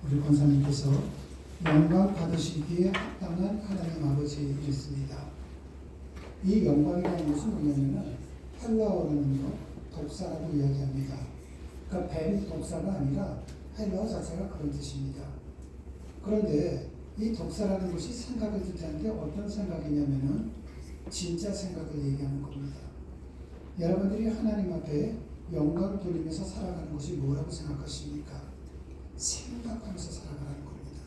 우리 권사님께서 영광 받으시기에 합당한 하나님 아버지였습니다. 이 영광이라는 것은 뭐냐면은 헬라어로는요 독사라고 이야기합니다. 그러니까 뱀 독사가 아니라 헬라어 자체가 그런 뜻입니다. 그런데 이 독사라는 것이 생각을 뜻하는데 어떤 생각이냐면은 진짜 생각을 얘기하는 겁니다. 여러분들이 하나님 앞에 영광을 돌리면서 살아가는 것이 뭐라고 생각하십니까? 생각하면서 살아가는 겁니다.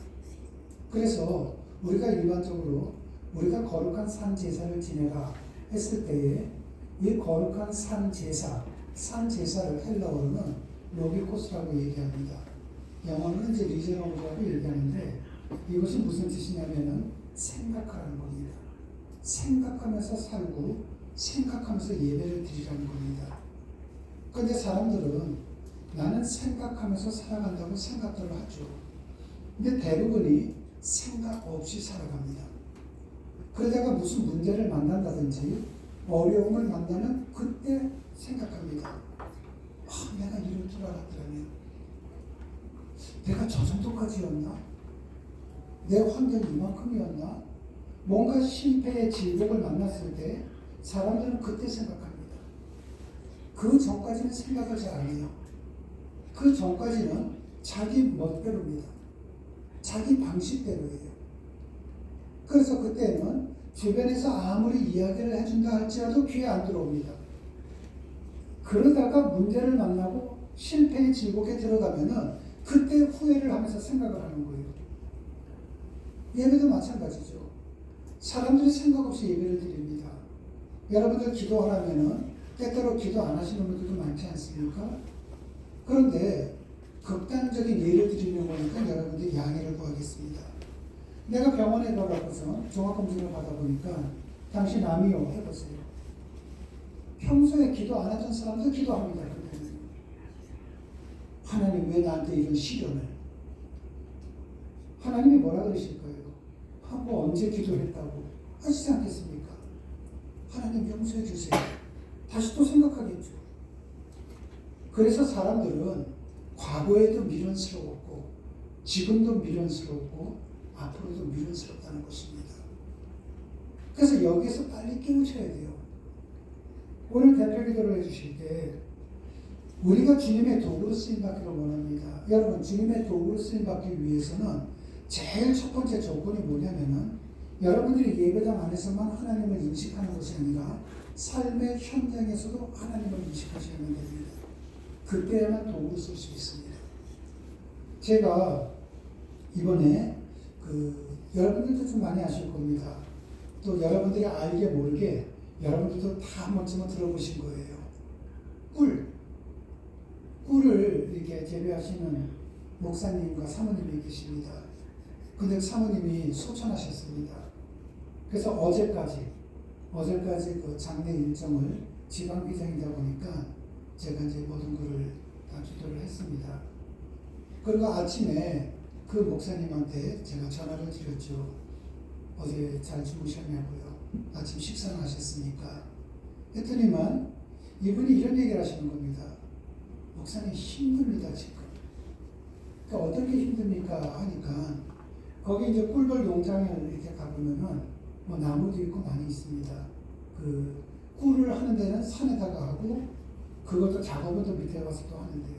그래서 우리가 일반적으로 우리가 거룩한 산 제사를 지내라 했을 때에 이 거룩한 산 제사를 헬라어로는 로기코스라고 얘기합니다. 영어로는 이제 리제노라고 얘기하는데 이것이 무슨 뜻이냐면은 생각하라는 겁니다. 생각하면서 살고 생각하면서 예배를 드리라는 겁니다. 그런데 사람들은 나는 생각하면서 살아간다고 생각들을 하죠. 근데 대부분이 생각 없이 살아갑니다. 그러다가 무슨 문제를 만난다든지 어려움을 만나면 그때 생각합니다. 내가 이럴 줄 알았더라면, 내가 저 정도까지였나? 내 환경이 이만큼이었나? 뭔가 실패의 질곡을 만났을 때 사람들은 그때 생각합니다. 그 전까지는 생각을 잘 안 해요. 그 전까지는 자기 멋대로입니다. 자기 방식대로예요. 그래서 그때는 주변에서 아무리 이야기를 해준다 할지라도 귀에 안 들어옵니다. 그러다가 문제를 만나고 실패의 질곡에 들어가면은 그때 후회를 하면서 생각을 하는 거예요. 예배도 마찬가지죠. 사람들이 생각 없이 예배를 드립니다. 여러분들 기도하라면은 때때로 기도 안 하시는 분들도 많지 않습니까? 그런데 극단적인 예를 드리는 거니까 여러분들이 양해를 구하겠습니다. 내가 병원에 가서 종합검진을 받아보니까 당신 암이요 해보세요. 평소에 기도 안 하던 사람도 기도합니다. 그때는. 하나님 왜 나한테 이런 시련을? 하나님이 뭐라 그러실 거예요? 하고 언제 기도했다고 하시지 않겠습니까? 하나님 용서해 주세요. 다시 또 생각하겠죠. 그래서 사람들은 과거에도 미련스러웠고 지금도 미련스럽고 앞으로도 미련스럽다는 것입니다. 그래서 여기서 빨리 깨우쳐야 돼요. 오늘 대표 기도를 해주실 때 우리가 주님의 도구로 쓰임받기를 원합니다. 여러분 주님의 도구로 쓰임받기 위해서는 제일 첫 번째 조건이 뭐냐면은 여러분들이 예배당 안에서만 하나님을 인식하는 것이 아니라 삶의 현장에서도 하나님을 인식하셔야 됩니다. 그때야만 도구로 쓸 수 있습니다. 제가 이번에 여러분들도 좀 많이 아실 겁니다. 또 여러분들이 알게 모르게 여러분들도 다 한 번쯤은 들어보신 거예요. 꿀을 이렇게 재배하시는 목사님과 사모님이 계십니다. 근데 사모님이 소천하셨습니다. 그래서 어제까지 그 장례 일정을 지방비정이다 보니까 제가 이제 모든 걸 다 기도를 했습니다. 그리고 아침에 그 목사님한테 제가 전화를 드렸죠. 어제 잘 주무셨냐고요. 아침 식사는 하셨습니까? 했더니만 이분이 이런 얘기를 하시는 겁니다. 목사님 힘듭니다 지금. 그러니까 어떻게 힘듭니까 하니까 거기 이제 꿀벌 농장을 이렇게 가보면은 뭐 나무도 있고 많이 있습니다. 그 꿀을 하는 데는 산에다가 하고 그것도 작업은 또 밑에 가서 또 하는데요.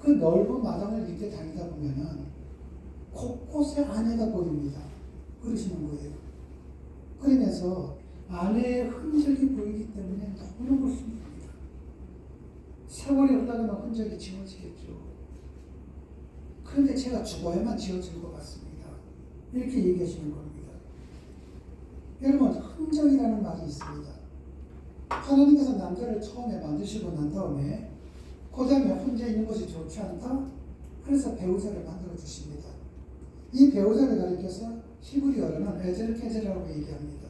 그 넓은 마당을 이렇게 다니다 보면은 곳곳에 안에가 보입니다. 그러시는 거예요. 그러면서 안에의 흔적이 보이기 때문에 너무너무 힘듭니다. 세월이 흘러가면 흔적이 지워지겠죠. 그런데 제가 죽어야만 지워질 것 같습니다. 이렇게 얘기하시는 겁니다. 여러분 흔적이라는 말이 있습니다. 하나님께서 남자를 처음에 만드시고 난 다음에 그 다음에 혼자 있는 것이 좋지 않다? 그래서 배우자를 만들어 주십니다. 이 배우자를 가리켜서 히브리어로는 에젤케제라고 얘기합니다.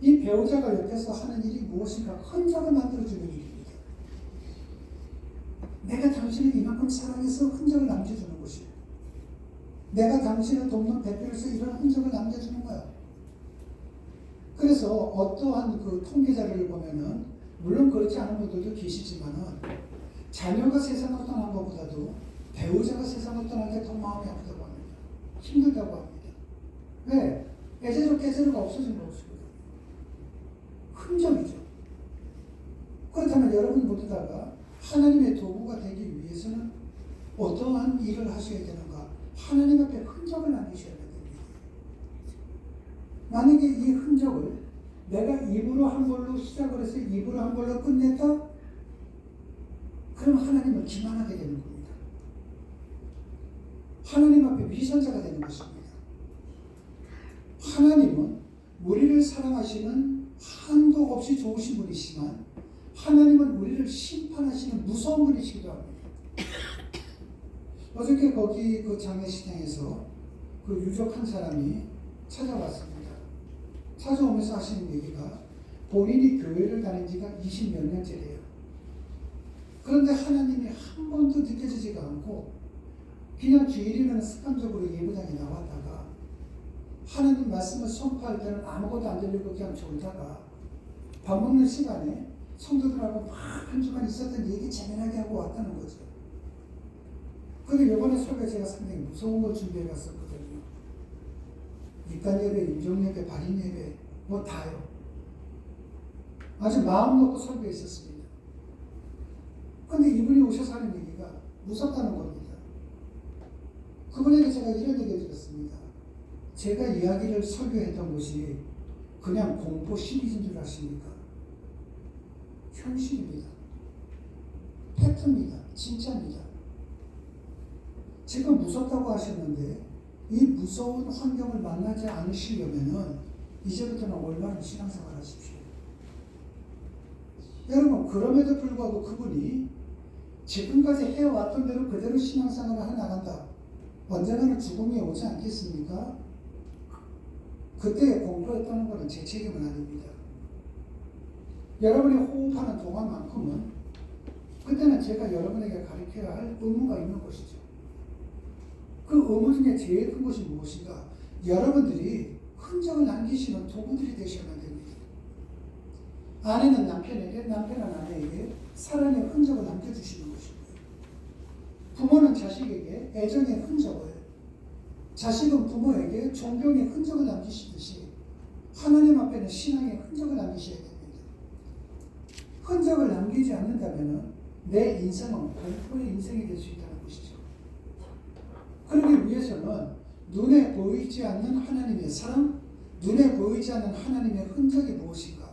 이 배우자가 옆에서 하는 일이 무엇인가 흔적을 만들어주는 일입니다. 내가 당신을 이만큼 사랑해서 흔적을 남겨주는 것이에요. 내가 당신을 돕는 대표로서 이런 흔적을 남겨주는 거야. 그래서 어떠한 그 통계 자료를 보면은 물론 그렇지 않은 분들도 계시지만은 자녀가 세상을 떠난 것보다도 배우자가 세상을 떠난 게 더 마음이 아프다고 합니다. 힘들다고 합니다. 왜? 깨제로가 없어진 것이거든요. 흔적이죠. 그렇다면 여러분 모두다가 하나님의 도구가 되기 위해서는 어떠한 일을 하셔야 되는가? 하나님 앞에 흔적을 남기셔야 됩니다. 만약에 이 흔적을 내가 입으로 한 걸로 시작을 해서 입으로 한 걸로 끝냈다? 그럼 하나님을 기만하게 되는 겁니다. 하나님 앞에 위선자가 되는 것입니다. 하나님은 우리를 사랑하시는 한도 없이 좋으신 분이시지만 하나님은 우리를 심판하시는 무서운 분이시기도 합니다. 어저께 거기 그 장례식장에서 그 유족 한 사람이 찾아왔습니다. 찾아오면서 하시는 얘기가 본인이 교회를 다닌 지가 20몇 년째래요. 그런데 하나님이 한 번도 느껴지지가 않고 그냥 주일이면 습관적으로 예배당에 나왔다가 하나님 말씀을 선포할 때는 아무것도 안 들리고 그냥 졸다가 밥 먹는 시간에 성도들하고 막 한 주간 있었던 얘기 재미나게 하고 왔다는 거죠. 근데 이번에 설교에 제가 상당히 무서운 걸 준비해 갔었거든요. 입간 예배, 임종 예배, 발인 예배 뭐 다요. 아주 마음 놓고 설교했었습니다. 근데 이분이 오셔서 하는 얘기가 무섭다는 겁니다. 그분에게 제가 이런 얘기를 드렸습니다. 제가 이야기를 설교했던 것이 그냥 공포 시리즈인 줄 아십니까? 현실입니다. 팩트입니다. 진짜입니다. 지금 무섭다고 하셨는데 이 무서운 환경을 만나지 않으시려면은 이제부터는 올바른 신앙생활 하십시오. 여러분, 그럼에도 불구하고 그분이 지금까지 해왔던 대로 그대로 신앙생활을 해나간다. 언젠가는 죽음이 오지 않겠습니까? 그때 공부했다는 것은 제 책임은 아닙니다. 여러분이 호흡하는 동안만큼은 그때는 제가 여러분에게 가르쳐야 할 의무가 있는 것이죠. 그 의무 중에 제일 큰 것이 무엇인가? 여러분들이 흔적을 남기시는 도구들이 되셔야만 됩니다. 아내는 남편에게, 남편은 아내에게 사랑의 흔적을 남겨주시는 것이고요. 부모는 자식에게 애정의 흔적을, 자식은 부모에게 존경의 흔적을 남기시듯이 하나님 앞에는 신앙의 흔적을 남기셔야 됩니다. 흔적을 남기지 않는다면 내 인생은 공포의 인생이 될 수 있다는 것이죠. 그러기 위해서는 눈에 보이지 않는 하나님의 사랑, 눈에 보이지 않는 하나님의 흔적이 무엇인가?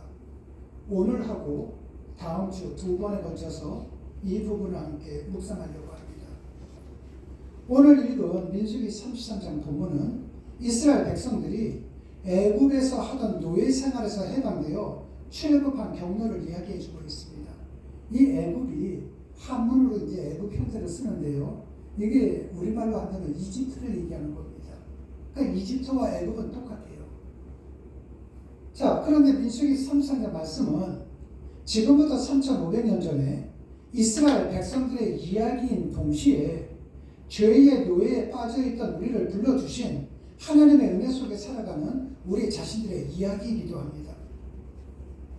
오늘 하고 다음 주 두 번에 걸쳐서 이 부분을 함께 묵상하려고 합니다. 오늘 읽은 민수기 33장 본문은 이스라엘 백성들이 애굽에서 하던 노예 생활에서 해방되어 출애굽한 경로를 이야기해 주고 있습니다. 이 애굽이 한문으로 이제 애굽 형태를 쓰는데요. 이게 우리말로 한다면 이집트를 얘기하는 겁니다. 그러니까 이집트와 애굽은 똑같아요. 자, 그런데 민수기 33장 말씀은 지금부터 3,500년 전에 이스라엘 백성들의 이야기인 동시에 죄의 노예에 빠져있던 우리를 불러주신 하나님의 은혜 속에 살아가는 우리 자신들의 이야기이기도 합니다.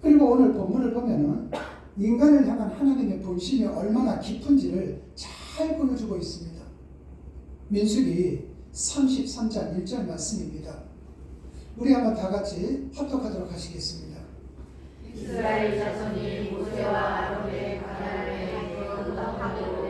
그리고 오늘 본문을 보면은 인간을 향한 하나님의 본심이 얼마나 깊은지를 잘 보여주고 있습니다. 민수기 33장 1절 말씀입니다. 우리 한번 다 같이 합독하도록 하시겠습니다. 이스라엘 자손이 모세와 아론의 가나안에 노정하고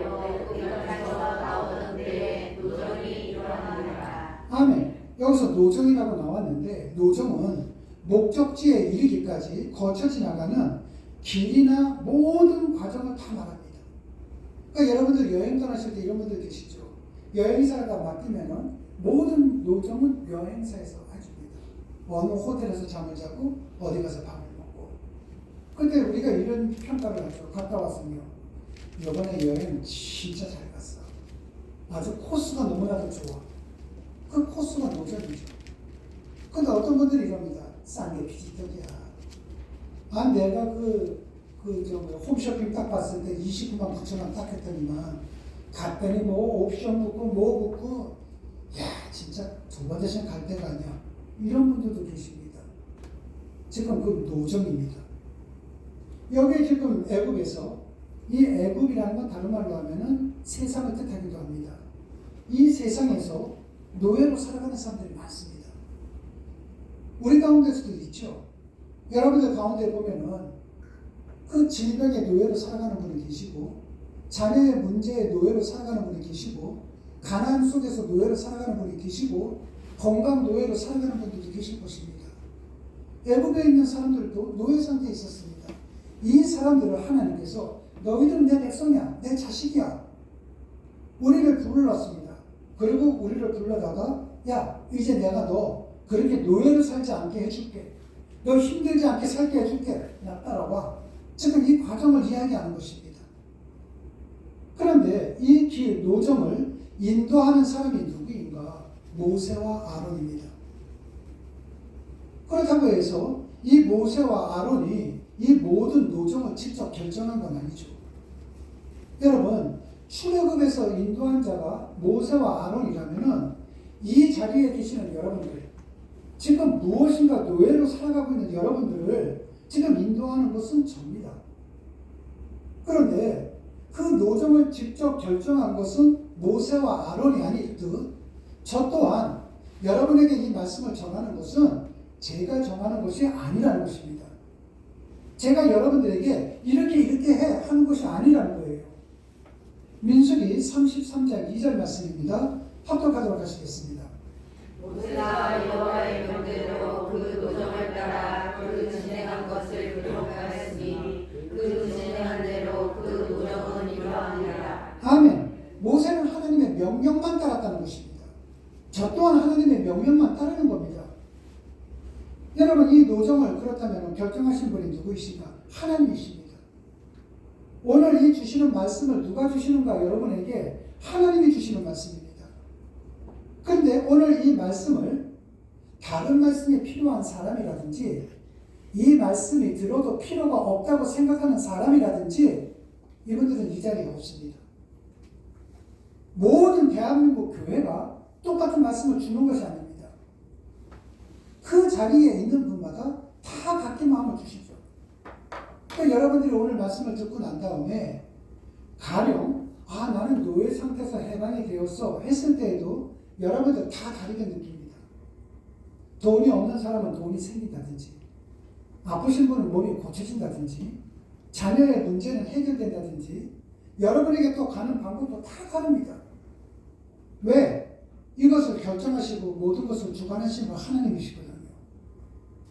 이렇게서 나오는 데에 노정이 일어나니라. 아멘. 여기서 노정이라고 나왔는데 노정은 목적지에 이르기까지 거쳐 지나가는 길이나 모든 과정을 다 말합니다. 그러니까 여러분들 여행 떠나실 때 이런 분들 계시죠. 여행사가 맡기면은 모든 노정은 여행사에서 해줍니다. 어느 호텔에서 잠을 자고 어디 가서 밥을 먹고. 근데 우리가 이런 평가를 하죠. 갔다 왔으며 이번에 여행 진짜 잘 갔어. 아주 코스가 너무나도 좋아. 그 코스가 노정이죠. 근데 어떤 분들이 이럽니다. 싼 게 비지떡이야. 아, 내가 홈쇼핑 딱 봤을 때 29만 9천 원 딱 했더니만 갔더니 뭐 옵션 붙고 뭐 붙고 야 진짜 두 번째 시간 갈 데가 아니야. 이런 분들도 계십니다. 지금 그 노정입니다. 여기 지금 애국에서 이 애굽이라는 건 다른 말로 하면은 세상을 뜻하기도 합니다. 이 세상에서 노예로 살아가는 사람들이 많습니다. 우리 가운데서도 있죠. 여러분들 가운데 보면은 그 질병의 노예로 살아가는 분이 계시고, 자녀의 문제의 노예로 살아가는 분이 계시고, 가난 속에서 노예로 살아가는 분이 계시고, 건강 노예로 살아가는 분들도 계실 것입니다. 애굽에 있는 사람들도 노예 상태에 있었습니다. 이 사람들을 하나님께서 너희들은 내 백성이야, 내 자식이야, 우리를 불렀습니다. 그리고 우리를 불러다가 야, 이제 내가 너 그렇게 노예로 살지 않게 해줄게, 너 힘들지 않게 살게 해줄게, 나 따라와. 지금 이 과정을 이야기하는 것입니다. 그런데 이 길, 노정을 인도하는 사람이 누구인가? 모세와 아론입니다. 그렇다고 해서 이 모세와 아론이 이 모든 노정을 직접 결정한 건 아니죠. 여러분, 출애굽에서 인도한 자가 모세와 아론이라면은 이 자리에 계시는 여러분들, 지금 무엇인가 노예로 살아가고 있는 여러분들을 지금 인도하는 것은 접니다. 그런데 그 노정을 직접 결정한 것은 모세와 아론이 아닐 듯, 저 또한 여러분에게 이 말씀을 전하는 것은 제가 정하는 것이 아니라는 것입니다. 제가 여러분들에게 이렇게 해 하는 것이 아니라는 거예요. 민수기 33장 2절 말씀입니다. 합독하도록 하시겠습니다. 모세가 여호와의 명대로 그 노정을 따라 그 진행한 것을 기록하였으니 그 진행한 대로 그 노정은 이러하니라. 아멘. 모세는 하나님의 명령만 따랐다는 것입니다. 저 또한 하나님의 명령만 따르는 겁니다. 여러분, 이 노정을 그렇다면 결정하신 분이 누구이신가? 하나님이십니다. 오늘 이 주시는 말씀을 누가 주시는가? 여러분에게 하나님이 주시는 말씀입니다. 그런데 오늘 이 말씀을 다른 말씀이 필요한 사람이라든지, 이 말씀이 들어도 필요가 없다고 생각하는 사람이라든지, 이분들은 이 자리에 없습니다. 모든 대한민국 교회가 똑같은 말씀을 주는 것이 아닙니다. 그 자리에 있는 분마다 다 각기 마음을 주시죠. 그러니까 여러분들이 오늘 말씀을 듣고 난 다음에 가령 나는 노예 상태에서 해방이 되었어 했을 때에도 여러분들 다 다르게 느낍니다. 돈이 없는 사람은 돈이 생긴다든지, 아프신 분은 몸이 고쳐진다든지, 자녀의 문제는 해결된다든지, 여러분에게 또 가는 방법도 다 다릅니다. 왜? 이것을 결정하시고 모든 것을 주관하시는 건 하나님이시거든요.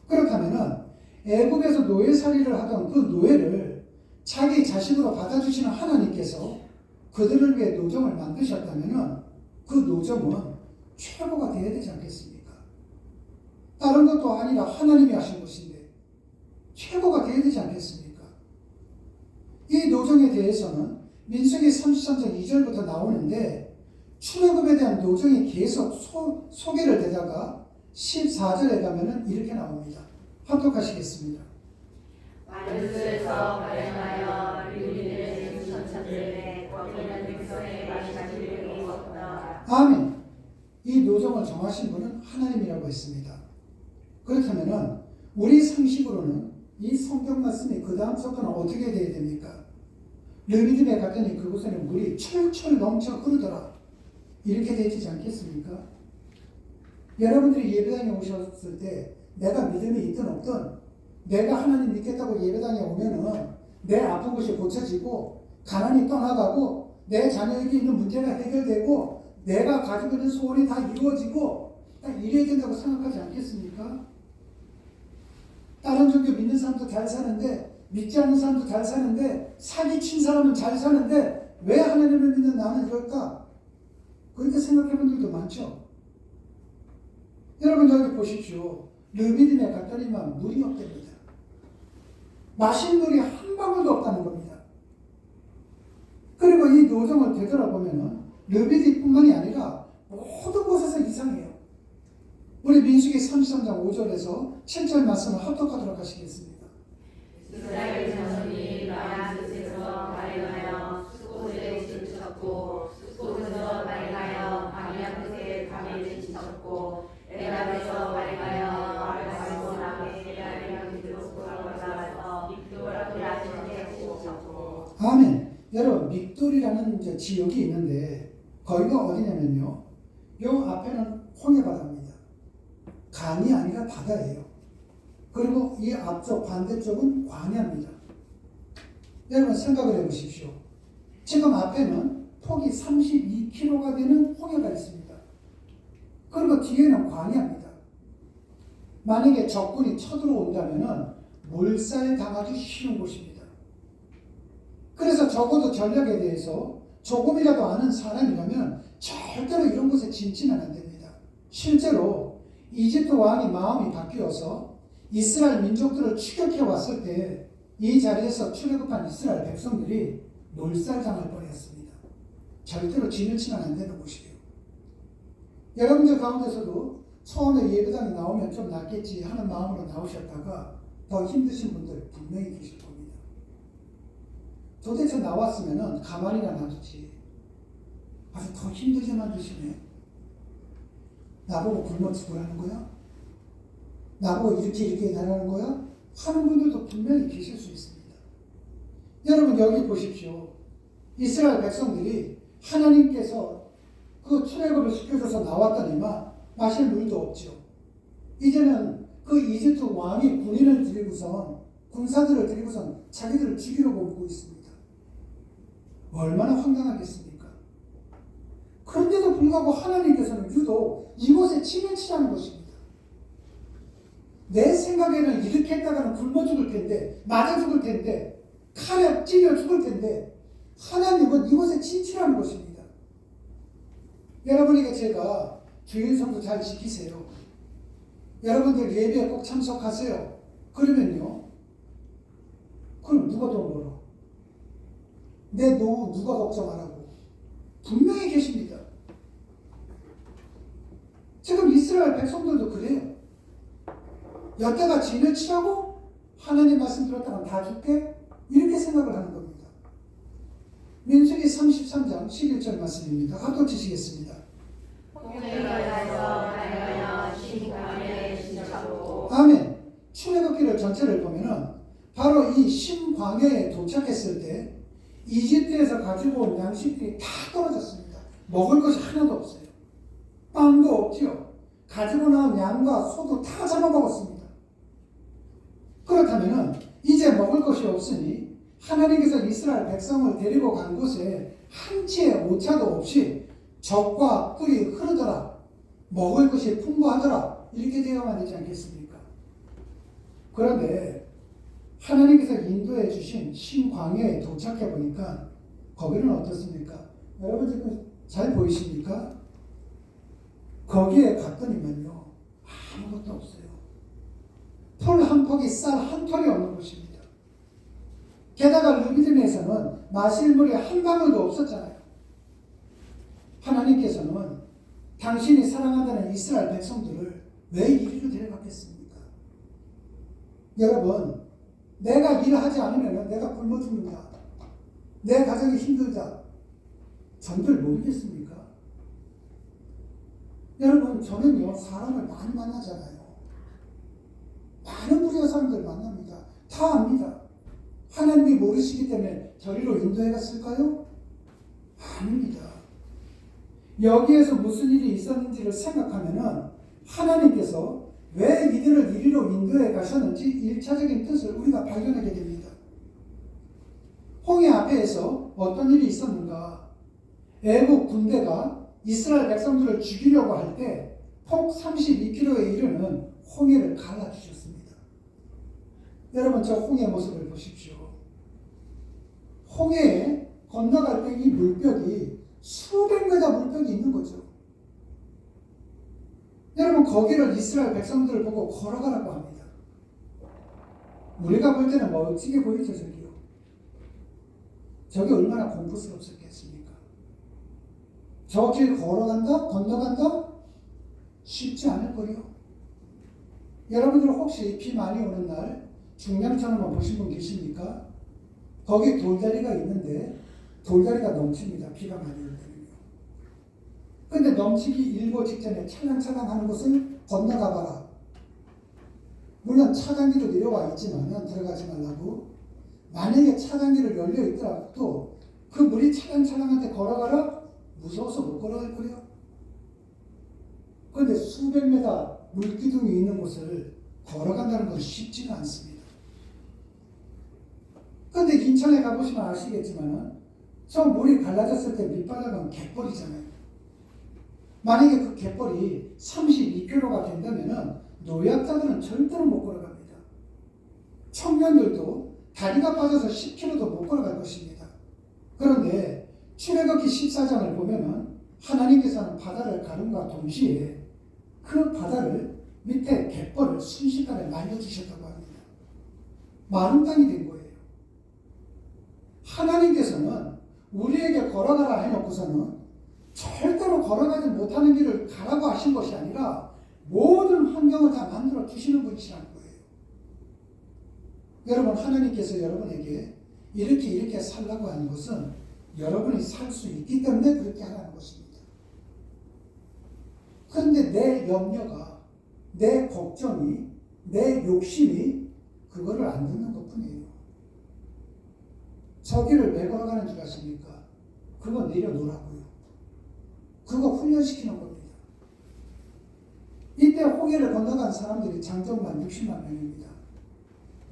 그렇다면은 애굽에서 노예살이를 하던 그 노예를 자기 자식으로 받아주시는 하나님께서 그들을 위해 노정을 만드셨다면은 그 노정은 최고가 되어야 되지 않겠습니까? 다른 것도 아니라 하나님이 하신 것인데 최고가 되어야 되지 않겠습니까? 이 노정에 대해서는 민수기 33장 2절부터 나오는데, 출애굽에 대한 노정이 계속 소개를 되다가 14절에 가면은 이렇게 나옵니다. 합독하시겠습니다. 완수에서 발행하여 유리들의 천천들에 거기는 백성의 마시는 없다. 아멘. 이 노정을 정하신 분은 하나님이라고 했습니다. 그렇다면은 우리 상식으로는 이 성경 말씀이 그 다음 사건은 어떻게 되어야 됩니까? 르비딤에 갔더니 그곳에는 물이 철철 넘쳐 흐르더라, 이렇게 되지 않겠습니까? 여러분들이 예배당에 오셨을 때 내가 믿음이 있든 없든, 내가 하나님 믿겠다고 예배당에 오면은 내 아픈 것이 고쳐지고, 가난이 떠나가고, 내 자녀에게 있는 문제가 해결되고, 내가 가지고 있는 소원이 다 이루어지고, 딱 이래야 된다고 생각하지 않겠습니까? 다른 종교 믿는 사람도 잘 사는데, 믿지 않는 사람도 잘 사는데, 사기친 사람은 잘 사는데 왜 하나님을 믿는 나는 이럴까? 그렇게 생각해 본 분들도 많죠. 여러분, 여기 보십시오. 르비딤에 갔더니만 물이 없답니다. 마실 물이 한 방울도 없다는 겁니다. 그리고 이 노정을 되돌아보면은 르비딤뿐만이 아니라 모든 곳에서 이상해요. 우리 민수기 33장 5절에서 7절 말씀을 합독하도록 하시겠습니다. 이스라엘 자손이 라마스에서 발행하여 숫곳에 지쳤고, 숫곳에서 발행하여 광야 끝에 담에 지쳤고, 에랍에서 발행하여 와르사고 남에 에라리랑 기드로스로 올라가서 이프라시에 지쳤고. 아멘. 이제 지역이 있는데 거기가 어디냐면요. 요 앞에는 홍해바다입니다. 강이 아니라 바다예요. 그리고 이 앞쪽 반대쪽은 광야입니다. 여러분 생각을 해보십시오. 지금 앞에는 폭이 32km가 되는 홍해가 있습니다. 그리고 뒤에는 광야입니다. 만약에 적군이 쳐들어온다면 몰살 당하기 쉬운 곳입니다. 그래서 적어도 전략에 대해서 조금이라도 아는 사람이라면 절대로 이런 곳에 진치면 안 됩니다. 실제로 이집트 왕이 마음이 바뀌어서 이스라엘 민족들을 추격해 왔을 때 이 자리에서 출애굽한 이스라엘 백성들이 몰살당할 뻔했습니다. 절대로 진을 치면 안 되는 곳이에요. 여러분들 가운데서도 처음에 예배당에 나오면 좀 낫겠지 하는 마음으로 나오셨다가 더 힘드신 분들 분명히 계실 겁니다. 도대체 나왔으면 가만히나 놔두지. 아주 더 힘들게 만드시네. 나보고 굶어 죽으라는 거야? 나보고 이렇게 해달라는 거야? 하는 분들도 분명히 계실 수 있습니다. 여러분 여기 보십시오. 이스라엘 백성들이 하나님께서 그 출애굽을 시켜줘서 나왔더니만 마실 물도 없죠. 이제는 그 이집트 왕이 군인을 들이고선 군사들을 들이고선 자기들을 죽이려고 오고 있습니다. 얼마나 황당하겠습니까? 그런데도 불구하고 하나님께서는 유독 이곳에 침을 치자는 것입니다. 내 생각에는 이렇게 했다가는 굶어 죽을 텐데, 맞아 죽을 텐데, 칼에 찔려 죽을 텐데, 하나님은 이곳에 진출하는 것입니다. 여러분에게 제가 주일 성수 잘 지키세요. 여러분들 예배에 꼭 참석하세요. 그러면요, 그럼 누가 돈 벌어? 내 노후 누가 걱정하라고? 분명히 계십니다. 지금 이스라엘 백성들도 그래요. 여태가 진을 치라고 하나님 말씀 들었다가 다 줄게? 이렇게 생각을 하는 겁니다. 민수기 33장 11절 말씀입니다. 합독 치시겠습니다. 아멘. 출애굽기를 전체를 보면은 바로 이 신광야에 도착했을 때 이집트에서 가지고 온 양식들이 다 떨어졌습니다. 먹을 것이 하나도 없어요. 빵도 없지요. 가지고 나온 양과 소도 다 잡아먹었습니다. 그렇다면 이제 먹을 것이 없으니 하나님께서 이스라엘 백성을 데리고 간 곳에 한 치의 오차도 없이 적과 꿀이 흐르더라. 먹을 것이 풍부하더라. 이렇게 되어만 되지 않겠습니까? 그런데 하나님께서 인도해 주신 신광야에 도착해 보니까 거기는 어떻습니까? 여러분 지금 잘 보이십니까? 거기에 갔더니만요 아무것도 없어요. 풀 한 폭이 쌀 한 톨이 없는 곳입니다. 게다가 르비딤에서는 마실 물이 한 방울도 없었잖아요. 하나님께서는 당신이 사랑한다는 이스라엘 백성들을 왜 이리로 데려갔겠습니까? 여러분, 내가 일하지 않으면 내가 굶어 죽는다. 내 가정이 힘들다. 전들 모르겠습니까? 여러분, 저는요 사람을 많이 만나잖아요. 많은 부류의 사람들 만납니다. 다 압니다. 하나님이 모르시기 때문에 저리로 인도해 갔을까요? 아닙니다. 여기에서 무슨 일이 있었는지를 생각하면은 하나님께서 왜 이들을 이리로 인도해 가셨는지 1차적인 뜻을 우리가 발견하게 됩니다. 홍해 앞에서 어떤 일이 있었는가? 애국 군대가 이스라엘 백성들을 죽이려고 할 때 폭 32km에 이르는 홍해를 갈라주셨습니다. 여러분 저 홍해 모습을 보십시오. 홍해에 건너갈 때 이 물벽이 수백 메다 물벽이 있는 거죠. 여러분 거기를 이스라엘 백성들을 보고 걸어가라고 합니다. 우리가 볼 때는 멋지게 보이죠. 저기요. 저게 얼마나 공포스럽겠습니까? 저 길 걸어간다? 건너간다? 쉽지 않을 거요. 여러분들 혹시 비 많이 오는 날 중량천을 보신 분 계십니까? 거기 돌다리가 있는데 돌다리가 넘칩니다. 비가 많이 올 때는요. 근데 넘치기 일보 직전에 찰랑찰랑 하는 곳을 건너가 봐라. 물론 차단기도 내려와 있지만 들어가지 말라고. 만약에 차단기를 열려 있더라도 그 물이 찰랑찰랑한테 걸어가라? 무서워서 못 걸어갈 거예요. 그런데 수백 메다 물기둥이 있는 곳을 걸어간다는 건 쉽지가 않습니다. 그런데 인천에 가보시면 아시겠지만 저 물이 갈라졌을 때 밑바닥은 갯벌이잖아요. 만약에 그 갯벌이 32km가 된다면 노약자들은 절대로 못 걸어갑니다. 청년들도 다리가 빠져서 10km도 못 걸어갈 것입니다. 그런데 출애굽기 14장을 보면은 하나님께서는 바다를 가름과 동시에 그 바다를 밑에 갯벌을 순식간에 말려주셨다고 합니다. 마른 땅이 된 거예요. 하나님께서는 우리에게 걸어가라 해놓고서는 절대로 걸어가지 못하는 길을 가라고 하신 것이 아니라 모든 환경을 다 만들어 주시는 분이시라는 거예요. 여러분, 하나님께서 여러분에게 이렇게 살라고 하는 것은 여러분이 살 수 있기 때문에 그렇게 하라는 것입니다. 그런데 내 염려가, 내 걱정이, 내 욕심이 그거를 안 듣는 것뿐이에요. 저 길을 왜 걸어가는 줄 아십니까? 그거 내려놓으라고요. 그거 훈련시키는 겁니다. 이때 홍해를 건너간 사람들이 장정만 60만 명입니다.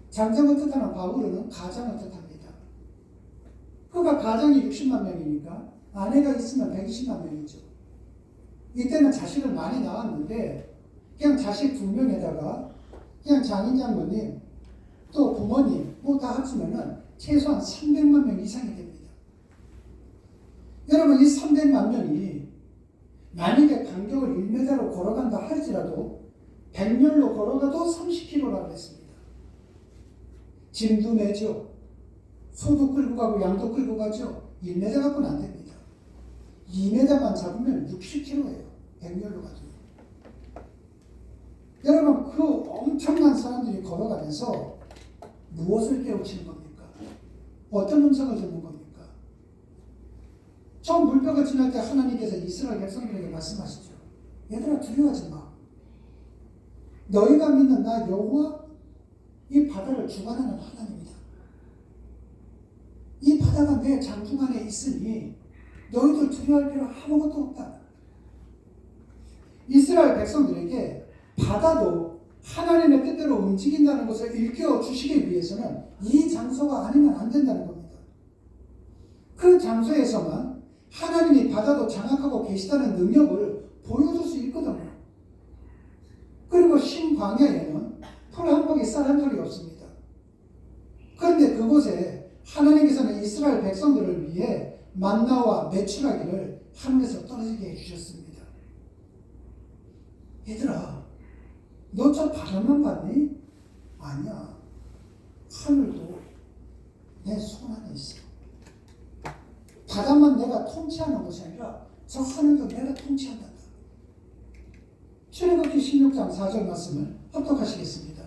장정을 뜻하는 바울은 가장을 뜻합니다. 그가 가장이 60만 명이니까 아내가 있으면 120만 명이죠. 이때는 자식을 많이 낳았는데 그냥 자식 2명에다가 그냥 장인 장모님 또 부모님 뭐 다 합치면은 최소한 300만 명 이상이 됩니다. 여러분, 이 300만 명이 만약에 간격을 1m로 걸어간다 할지라도 100열로 걸어가도 30km라고 했습니다. 짐도 매죠. 소도 끌고 가고 양도 끌고 가죠. 1m 갖고는 안 됩니다. 2m만 잡으면 60km예요. 100열로 가도. 여러분, 그 엄청난 사람들이 걸어가면서 무엇을 깨우치는 겁니까? 어떤 음성을 듣는 겁니까? 저 물벽을 지날 때 하나님께서 이스라엘 백성들에게 말씀하시죠. 얘들아, 두려워하지 마. 너희가 믿는 나 여호와 이 바다를 주관하는 하나님이다. 이 바다가 내 장중 안에 있으니 너희들 두려워할 필요 아무것도 없다. 이스라엘 백성들에게 바다도 하나님의 뜻대로 움직인다는 것을 일깨워 주시기 위해서는 이 장소가 아니면 안 된다는 겁니다. 그 장소에서만 하나님이 바다도 장악하고 계시다는 능력을 보여줄 수 있거든요. 그리고 신광야에는 풀 한 폭이 쌀 한 톨이 없습니다. 그런데 그곳에 하나님께서는 이스라엘 백성들을 위해 만나와 메추라기를 하늘에서 떨어지게 해주셨습니다. 얘들아, 너 저 바다만 봤니? 아니야. 하늘도 내 손 안에 있어. 바다만 내가 통치하는 것이 아니라 저 하늘도 내가 통치한다. 출애굽기 16장 4절 말씀을 합독하시겠습니다.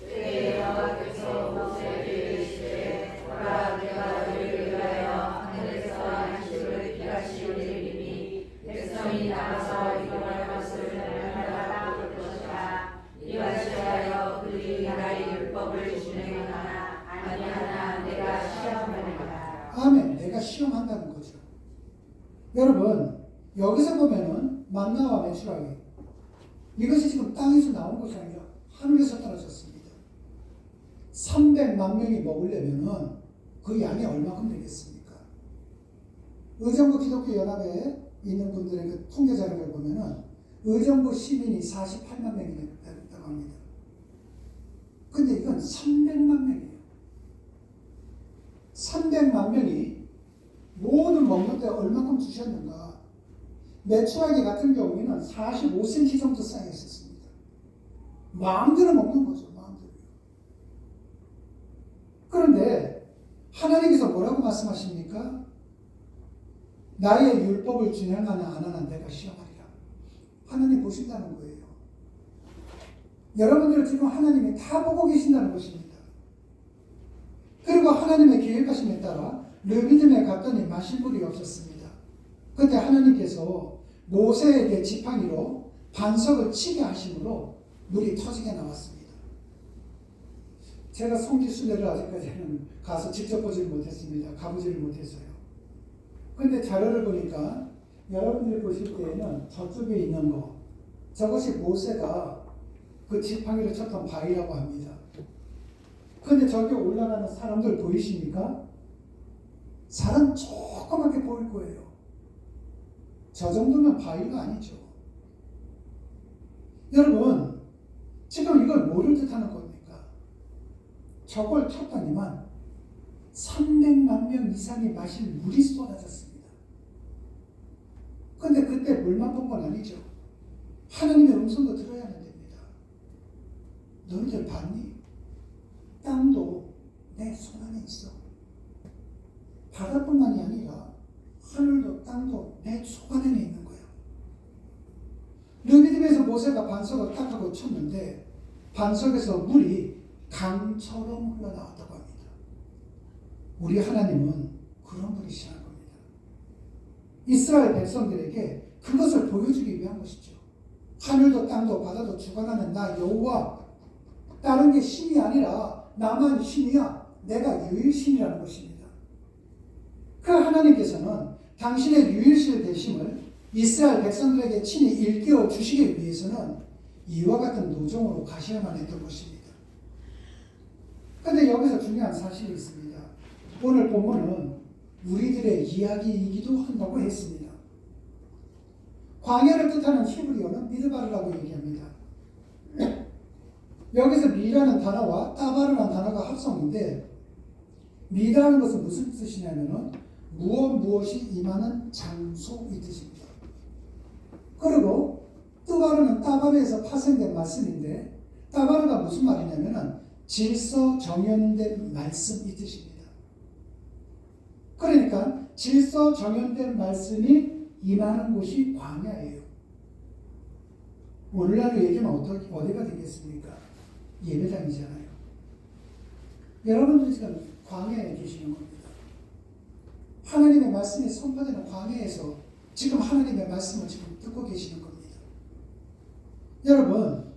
여호와께서 모세에게 이르시되 보라, 내가 너희를 위하여 하늘에서 양식을 비같이 내리니 백성이 나가서 이동할 것을 날마다 볼 것이라. 이같이 하여 그들이 나의 율법을 준행하나 아니하나 내가 시험하리라. 아멘. 내가 시험한다는 거죠. 여러분, 여기서 보면은 만나와 메추라기, 이것이 지금 땅에서 나온 것이 아니라 하늘에서 떨어졌습니다. 300만 명이 먹으려면은 그 양이 얼마큼 되겠습니까? 의정부 기독교 연합에 있는 분들의 그 통계 자료를 보면은 의정부 시민이 48만 명이 된다고 합니다. 근데 이건 300만 명이에요. 300만 명이 모든 먹는 데 얼마큼 주셨는가? 메추라기 같은 경우에는 45cm 정도 쌓여 있었습니다. 마음대로 먹는 거죠. 마음대로. 그런데 하나님께서 뭐라고 말씀하십니까? 나의 율법을 준행하나 안 하나 내가 시험하리라. 하나님 보신다는 거예요. 여러분들 지금 하나님이 다 보고 계신다는 것입니다. 그리고 하나님의 계획하심에 따라 르비딤에 갔더니 마실 물이 없었습니다. 그때 하나님께서 모세에게 지팡이로 반석을 치게 하심으로 물이 터지게 나왔습니다. 제가 성지순례를 아직까지는 가서 직접 보지를 못했습니다. 가보지를 못했어요. 근데 자료를 보니까 여러분들이 보실 때에는 저쪽에 있는 거, 저것이 모세가 그 지팡이를 쳤던 바위라고 합니다. 근데 저기 올라가는 사람들 보이십니까? 사람 조그맣게 보일 거예요. 저 정도면 바위가 아니죠. 여러분, 지금 이걸 뭐를 뜻하는 겁니까? 저걸 쳤더니만 300만 명 이상이 마실 물이 쏟아졌습니다. 근데 그때 물만 본 건 아니죠. 하나님의 음성도 들어야만 됩니다. 너희들 봤니? 땅도 내 손 안에 있어. 바다뿐만이 아니라 하늘도 땅도 내 손 안에 있는 거예요. 르비딤에서 모세가 반석을 딱 하고 쳤는데 반석에서 물이 강처럼 흘러나왔다고 합니다. 우리 하나님은 그런 분이시라는 겁니다. 이스라엘 백성들에게 그것을 보여주기 위한 것이죠. 하늘도 땅도 바다도 주관하는 나 여호와, 다른 게 신이 아니라 나만 신이야. 내가 유일신이라는 것입니다. 그 하나님께서는 당신의 유일신 되심을 이스라엘 백성들에게 친히 일깨워 주시기 위해서는 이와 같은 노정으로 가셔야만 했던 것입니다. 그런데 여기서 중요한 사실이 있습니다. 오늘 본문은 우리들의 이야기이기도 한다고 했습니다. 광야를 뜻하는 히브리어는 미드바르라고 얘기합니다. 여기서 미라는 단어와 따바르라는 단어가 합성인데, 미라는 것은 무슨 뜻이냐면은 무엇이 임하는 장소 이 뜻입니다. 그리고 뜨바르는 따바르에서 파생된 말씀인데, 따바르가 무슨 말이냐면은 질서 정연된 말씀 이 뜻입니다. 그러니까 질서 정연된 말씀이 임하는 곳이 광야예요. 오늘날로 얘기하면 어디가 되겠습니까? 예배당이잖아요. 여러분들이 지금 광야에 계시는 겁니다. 하나님의 말씀이 선포되는 광야에서 지금 하나님의 말씀을 지금 듣고 계시는 겁니다. 여러분,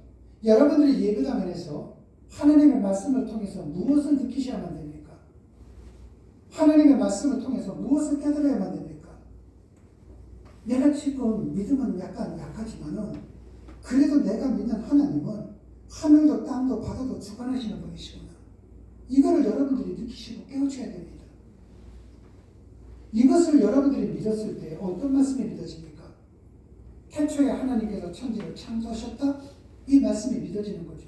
여러분들이 예배당에서 하나님의 말씀을 통해서 무엇을 느끼셔야만 됩니까? 하나님의 말씀을 통해서 무엇을 깨달아야만 됩니까? 내가 지금 믿음은 약간 약하지만은 그래도 내가 믿는 하나님은 하늘도 땅도 바다도 주관하시는 분이시구나. 이거를 여러분들이 느끼시고 깨우쳐야 됩니다. 이것을 여러분들이 믿었을 때 어떤 말씀이 믿어집니까? 태초에 하나님께서 천지를 창조하셨다? 이 말씀이 믿어지는 거죠.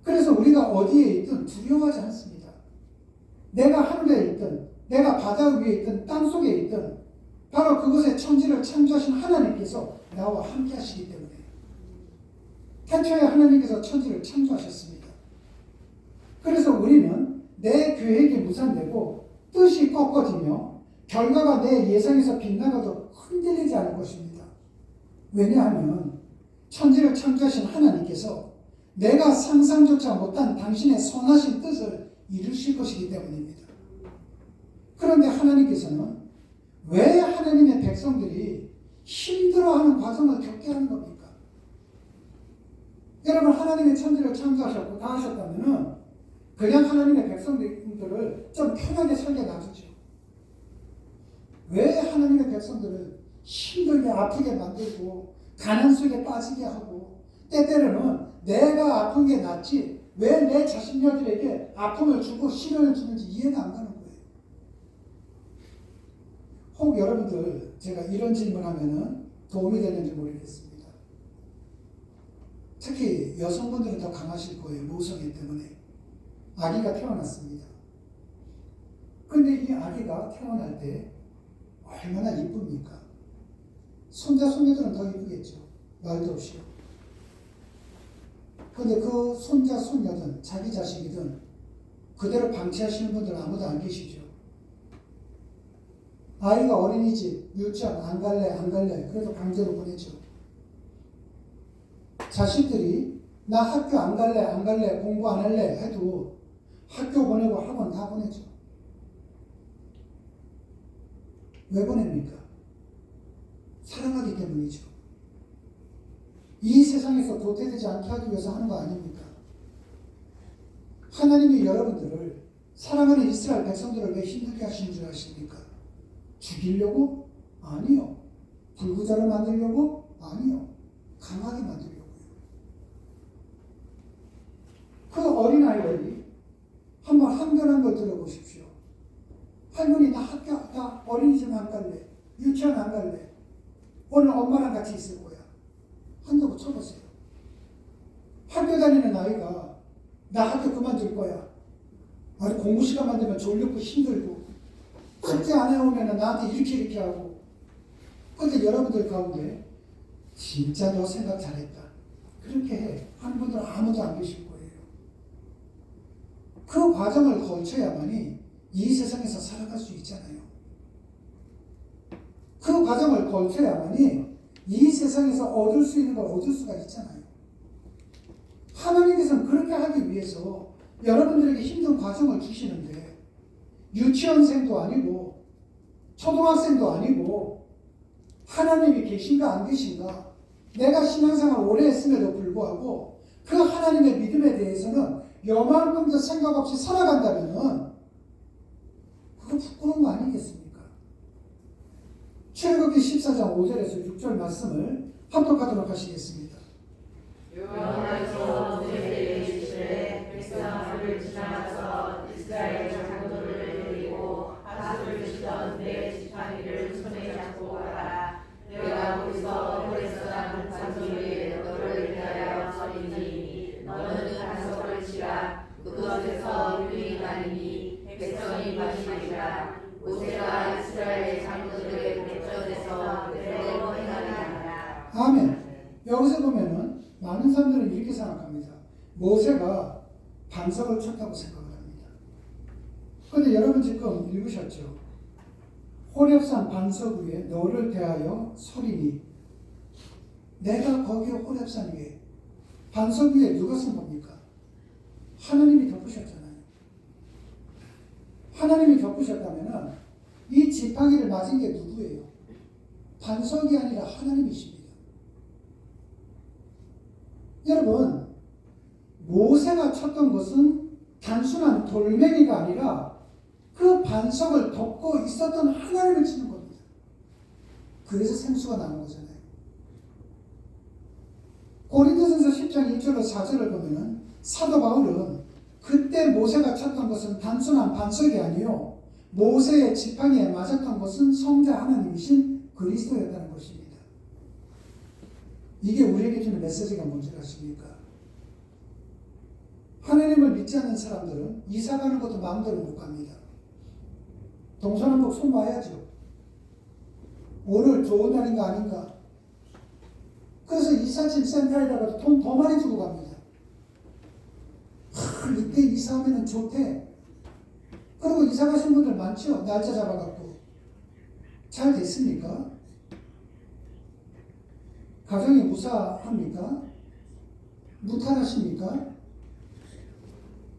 그래서 우리가 어디에 있든 두려워하지 않습니다. 내가 하늘에 있든 내가 바다 위에 있든 땅속에 있든 바로 그곳에 천지를 창조하신 하나님께서 나와 함께 하시기 때문에 태초에 하나님께서 천지를 창조하셨습니다. 그래서 우리는 내 계획이 무산되고 뜻이 꺾어지며 결과가 내 예상에서 빗나가도 흔들리지 않을 것입니다. 왜냐하면 천지를 창조하신 하나님께서 내가 상상조차 못한 당신의 선하신 뜻을 이루실 것이기 때문입니다. 그런데 하나님께서는 왜 하나님의 백성들이 힘들어하는 과정을 겪게 하는 겁니까? 여러분, 하나님의 천지를 창조하셨고 다 하셨다면은 그냥 하나님의 백성들을 좀 편하게 살게 놔두죠. 왜 하나님의 백성들을 힘들게 아프게 만들고 가난 속에 빠지게 하고 때때로는 내가 아픈 게 낫지 왜 내 자신들에게 아픔을 주고 시련을 주는지 이해가 안 가는 거예요. 혹 여러분들 제가 이런 질문하면은 도움이 되는지 모르겠습니다. 특히 여성분들은 더 강하실 거예요. 모성애 때문에. 아기가 태어났습니다. 근데 이 아기가 태어날 때 얼마나 이쁩니까? 손자, 손녀들은 더 이쁘겠죠. 말도 없이요. 근데 그 손자, 손녀든 자기 자식이든 그대로 방치하시는 분들 아무도 안 계시죠. 아이가 어린이집, 유치원 안 갈래. 그래도 강제로 보내죠. 자식들이 나 학교 안 갈래, 공부 안 할래 해도 학교 보내고 학원 다 보내죠. 왜 보냅니까? 사랑하기 때문이죠. 이 세상에서 도태되지 않게 하기 위해서 하는 거 아닙니까? 하나님이 여러분들을 사랑하는 이스라엘 백성들을 왜 힘들게 하시는 줄 아십니까? 죽이려고? 아니요. 불구자로 만들려고? 아니요. 강하게 만들려고요. 그 어린아이들이 한번 한변한 걸 들어보십시오. 할머니 나 어린이집 안 갈래. 유치원 안 갈래. 오늘 엄마랑 같이 있을 거야. 한다고 쳐보세요. 학교 다니는 아이가 나 학교 그만둘 거야. 아니 공부 시간만 되면 졸리고 힘들고 숙제 안 해오면 나한테 이렇게 하고. 근데 여러분들 가운데 진짜 너 생각 잘했다. 그렇게 해. 하는 분들은 아무도 안 계실 거예요. 그 과정을 거쳐야만이 이 세상에서 살아갈 수 있잖아요. 그 과정을 거쳐야만이 이 세상에서 얻을 수 있는 걸 얻을 수가 있잖아요. 하나님께서는 그렇게 하기 위해서 여러분들에게 힘든 과정을 주시는데 유치원생도 아니고 초등학생도 아니고 하나님이 계신가 안 계신가 내가 신앙생활 오래 했음에도 불구하고 그 하나님의 믿음에 대해서는 요만큼도 생각 없이 살아간다면은 그거 부끄러운 거 아니겠습니까? 출애굽기 14장 5절에서 6절 말씀을 합독하도록 하시겠습니다. 여호와께서 모세에게 이르시되 백성을 지나가서 이스라엘 장로들을 데리고 밭을 치던 내 지팡이를 손에 잡고 가라. 내가 거기서 홀에서 난 반석 위에 너를 위하여 서리니 너는 반석을 치라. 그곳에서 유익이 나니니 백성이 마시리라. 모세가 이스라엘 장로들의 백전에서 그대로 행하리라. 아멘. 여기서 보면은 많은 사람들은 이렇게 생각합니다. 모세가 반석을 쳤다고 생각을 합니다. 그런데 여러분 지금 읽으셨죠? 호렙산 반석 위에 너를 대하여 서리니. 내가 거기 호렙산 위에 반석 위에 누가 쓴 겁니까? 하나님이 덮으셨잖아요. 하나님이 덮으셨다면은 이 지팡이를 맞은 게 누구예요? 반석이 아니라 하나님이십니다. 여러분, 모세가 쳤던 것은 단순한 돌멩이가 아니라 그 반석을 덮고 있었던 하나님을 치는 겁니다. 그래서 생수가 나는 거잖아요. 고린도전서 10장 1절로 4절을 보면은 사도 바울은 그때 모세가 쳤던 것은 단순한 반석이 아니요 모세의 지팡이에 맞았던 것은 성자 하나님이신 그리스도였다는 것입니다. 이게 우리에게 주는 메시지가 뭔지 아십니까? 하나님을 믿지 않는 사람들은 이사 가는 것도 마음대로 못 갑니다. 동서남북 손 봐야죠. 오늘 좋은 날인가 아닌가. 그래서 이삿짐 센터에다가 돈 더 많이 주고 갑니다. 이때 이사하면 좋대. 그리고 이사 가신 분들 많죠? 날짜 잡아갖고. 잘 됐습니까? 가정이 무사합니까? 무탈하십니까?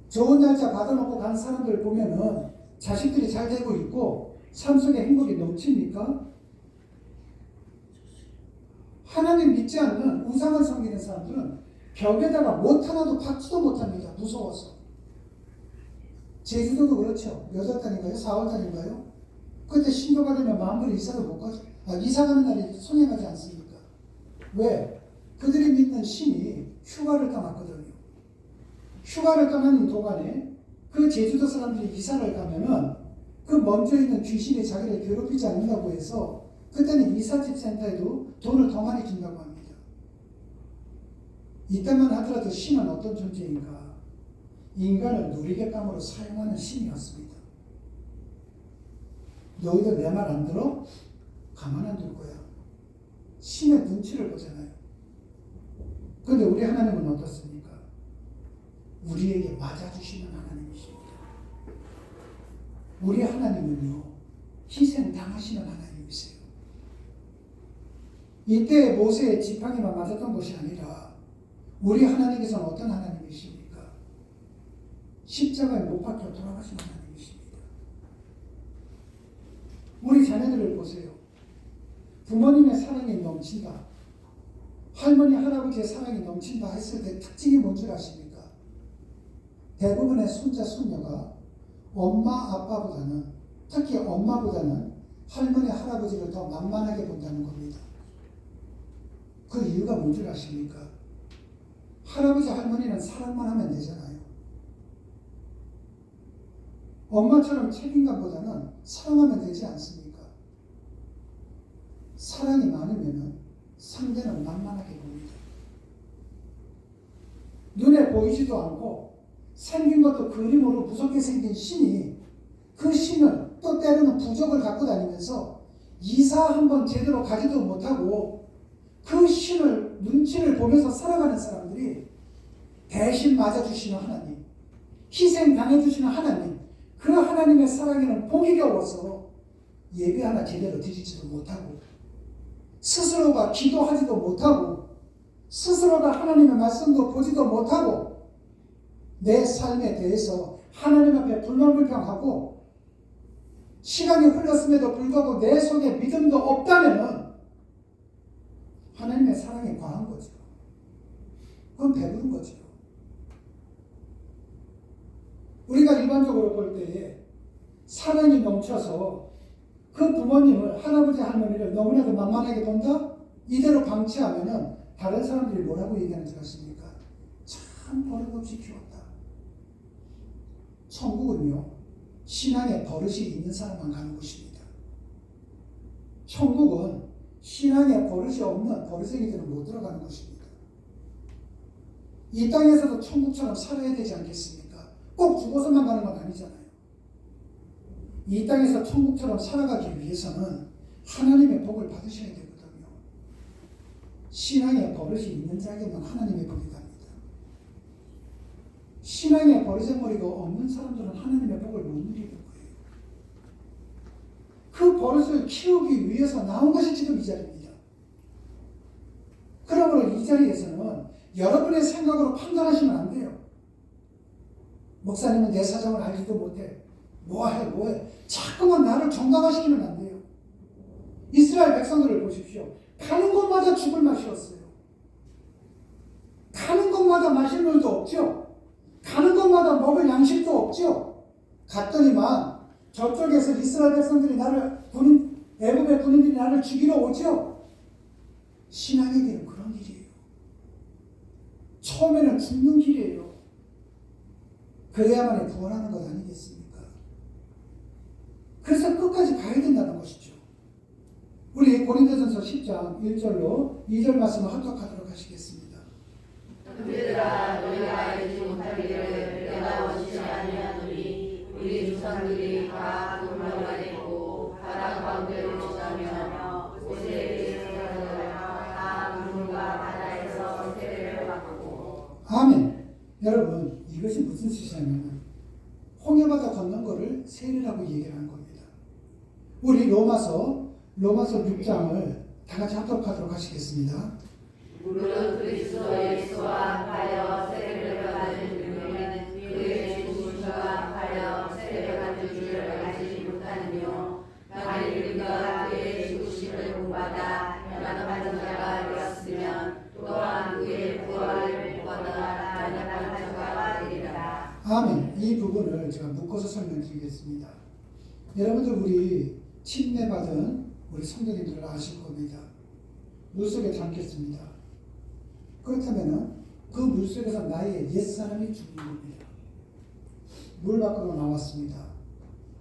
좋은 날짜 받아놓고 간 사람들 보면은 자식들이 잘 되고 있고 삶 속에 행복이 넘칩니까? 하나님 믿지 않는 우상을 섬기는 사람들은 벽에다가 못 하나도 박지도 못합니다. 무서워서. 제주도도 그렇죠. 몇 월 달인가요? 4월 달인가요? 그때 신고가 되면 마음대로 이사를 못 가죠. 이사 가는 날이 손해가지 않습니까? 왜? 그들이 믿는 신이 휴가를 떠났거든요. 휴가를 떠나는 동안에 그 제주도 사람들이 이사를 가면은 그 멈춰 있는 귀신이 자기를 괴롭히지 않는다고 해서 그때는 이삿집 센터에도 돈을 더 많이 준다고 합니다. 이때만 하더라도 신은 어떤 존재인가? 인간을 누리개감으로 사용하는 신이었습니다. 너희들 내 말 안 들어? 가만 안 둘 거야. 신의 눈치를 보잖아요. 그런데 우리 하나님은 어떻습니까? 우리에게 맞아주시는 하나님이십니다. 우리 하나님은요, 희생당하시는 하나님이세요. 이때 모세의 지팡이만 맞았던 것이 아니라 우리 하나님께서는 어떤 하나님이십니까? 십자가에 못 박혀 돌아가신 하나님이십니다. 우리 자녀들을 보세요. 부모님의 사랑이 넘친다. 할머니, 할아버지의 사랑이 넘친다 했을 때 특징이 뭔 줄 아십니까? 대부분의 손자, 손녀가 엄마, 아빠보다는, 특히 엄마보다는 할머니, 할아버지를 더 만만하게 본다는 겁니다. 그 이유가 뭔지 아십니까? 할아버지, 할머니는 사랑만 하면 되잖아요. 엄마처럼 책임감보다는 사랑하면 되지 않습니까? 사랑이 많으면 상대는 만만하게 봅니다. 눈에 보이지도 않고 생긴 것도 그림으로 무섭게 생긴 신이 그 신을 또 때로는 부적을 갖고 다니면서 이사 한번 제대로 가지도 못하고 그 신을 눈치를 보면서 살아가는 사람들이 대신 맞아주시는 하나님, 희생 당해주시는 하나님, 그 하나님의 사랑에는 보기 겨워서 예배 하나 제대로 드리지도 못하고 스스로가 기도하지도 못하고 스스로가 하나님의 말씀도 보지도 못하고 내 삶에 대해서 하나님 앞에 불만불평하고 시간이 흘렀음에도 불구하고 내 속에 믿음도 없다면 하나님의 사랑에 과한 거죠. 그건 배부른 거죠. 우리가 일반적으로 볼 때에 사랑이 넘쳐서 그 부모님을, 할아버지, 할머니를 너무나도 만만하게 본다? 이대로 방치하면은 다른 사람들이 뭐라고 얘기하는 줄 아십니까? 참 버릇없이 키웠다. 천국은요, 신앙에 버릇이 있는 사람만 가는 곳입니다. 천국은 신앙에 버릇이 없는 버릇쟁이들은 못 들어가는 곳입니다. 이 땅에서도 천국처럼 살아야 되지 않겠습니까? 꼭 죽어서만 가는 건 아니잖아요. 이 땅에서 천국처럼 살아가기 위해서는 하나님의 복을 받으셔야 되거든요. 신앙에 버릇이 있는 자에게는 하나님의 복이 갑니다. 신앙에 버르장머리가 없는 사람들은 하나님의 복을 못 누리는 거예요. 그 버릇을 키우기 위해서 나온 것이 지금 이 자리입니다. 그러므로 이 자리에서는 여러분의 생각으로 판단하시면 안 돼요. 목사님은 내 사정을 알지도 못해. 뭐해. 자꾸만 나를 정당화시키면 안 돼요. 이스라엘 백성들을 보십시오. 가는 곳마다 죽을 맛이었어요. 가는 곳마다 마실 물도 없죠. 가는 곳마다 먹을 양식도 없죠. 갔더니만 저쪽에서 이스라엘 백성들이 애굽의 군인들이 나를 죽이러 오죠. 신앙의 길은 그런 길이에요. 처음에는 죽는 길이에요. 그래야만이 구원하는 것 아니겠습니까? 그래서 끝까지 가야 된다는 것이죠. 우리 고린도전서 10장 1절로 2절 말씀을 합독하도록 하시겠습니다. 형제들아, 너희가 알지 못하기를 내가 원치 아니하노니 우리 조상들이 다 굶어가 되고 바다 가운데로 지나며 모세의 다 물과 바다에서 세례를 받고. 아멘. 여러분, 이것이 무슨 뜻이냐면 홍해바다 건넌 거를 세례라고 얘기를 하는 겁니다. 우리 로마서 6장을 다 같이 합독하도록 하시겠습니다. 물론 그리스도 예수와 합하여 세례를 받은 우리는 그의 죽으심과 합하여 세례를 받은 줄을 알지 못하느뇨. 만일 우리가 그의 죽으심을 본받아 연합한 자가 되었으면 또한 그의 부활을 본받아 연합한 자가 되리라. 아멘. 이 부분을 제가 묶어서 설명드리겠습니다. 여러분들 우리 침례받은 우리 성도님들을 아실 겁니다. 물속에 잠겼습니다. 그렇다면 그 물속에서 나의 옛사람이 죽는 겁니다. 물 밖으로 나왔습니다.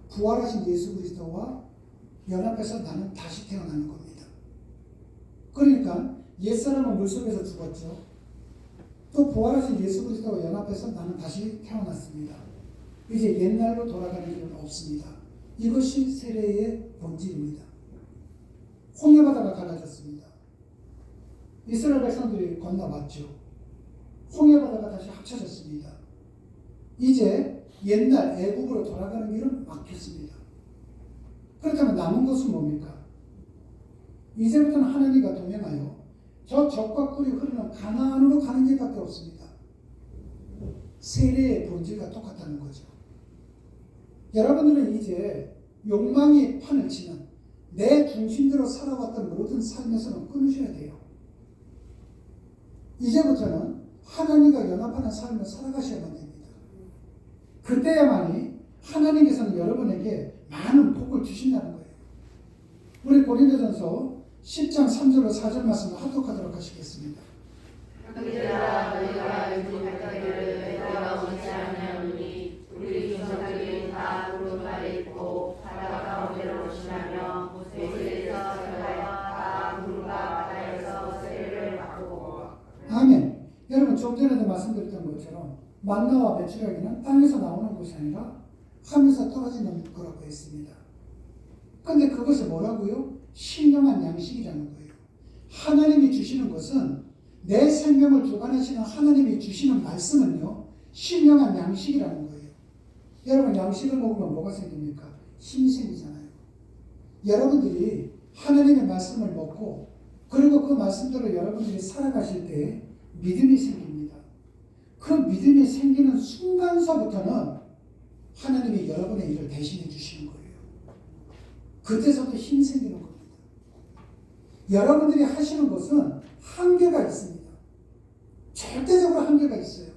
부활하신 예수 그리스도와 연합해서 나는 다시 태어나는 겁니다. 그러니까 옛사람은 물속에서 죽었죠. 또 부활하신 예수 그리스도와 연합해서 나는 다시 태어났습니다. 이제 옛날로 돌아가는 길은 없습니다. 이것이 세례의 본질입니다. 홍해바다가 갈라졌습니다. 이스라엘 백성들이 건너봤죠. 홍해바다가 다시 합쳐졌습니다. 이제 옛날 애국으로 돌아가는 길은 막혔습니다. 그렇다면 남은 것은 뭡니까? 이제부터는 하나님과 동행하여 저 적과 꿀이 흐르는 가나안으로 가는 길밖에 없습니다. 세례의 본질과 똑같다는 거죠. 여러분들은 이제 욕망이 판을 치는 내 중심대로 살아왔던 모든 삶에서는 끊으셔야 돼요. 이제부터는 하나님과 연합하는 삶을 살아가셔야만 됩니다. 그때야만이 하나님께서는 여러분에게 많은 복을 주신다는 거예요. 우리 고린도전서 10장 3절로 4절 말씀을 합독하도록 하시겠습니다. 형제들아 너희가 요즘 할때를 내가 원치 아니하노니 우리 조상들이 다 구름발에 있고 바다 가운데로 오시라며 모세에서 들어가여 다 구름과 바다에서 세례를 받고. 아멘. 여러분 좀 전에도 말씀드렸던 것처럼 만나와 메추라기는 땅에서 나오는 것이 아니라 하늘에서 떨어지는 거라고 했습니다. 근데 그것을 뭐라고요? 신령한 양식이라는 거예요. 하나님이 주시는 것은 내 생명을 주관하시는 하나님이 주시는 말씀은요, 신령한 양식이라는 거예요. 여러분 양식을 먹으면 뭐가 생깁니까? 힘이 생기잖아요. 여러분들이 하나님의 말씀을 먹고 그리고 그 말씀대로 여러분들이 살아가실 때 믿음이 생깁니다. 그 믿음이 생기는 순간서부터는 하나님이 여러분의 일을 대신해 주시는 거예요. 그때서부터 힘이 생기는 겁니다. 여러분들이 하시는 것은 한계가 있습니다. 절대적으로 한계가 있어요.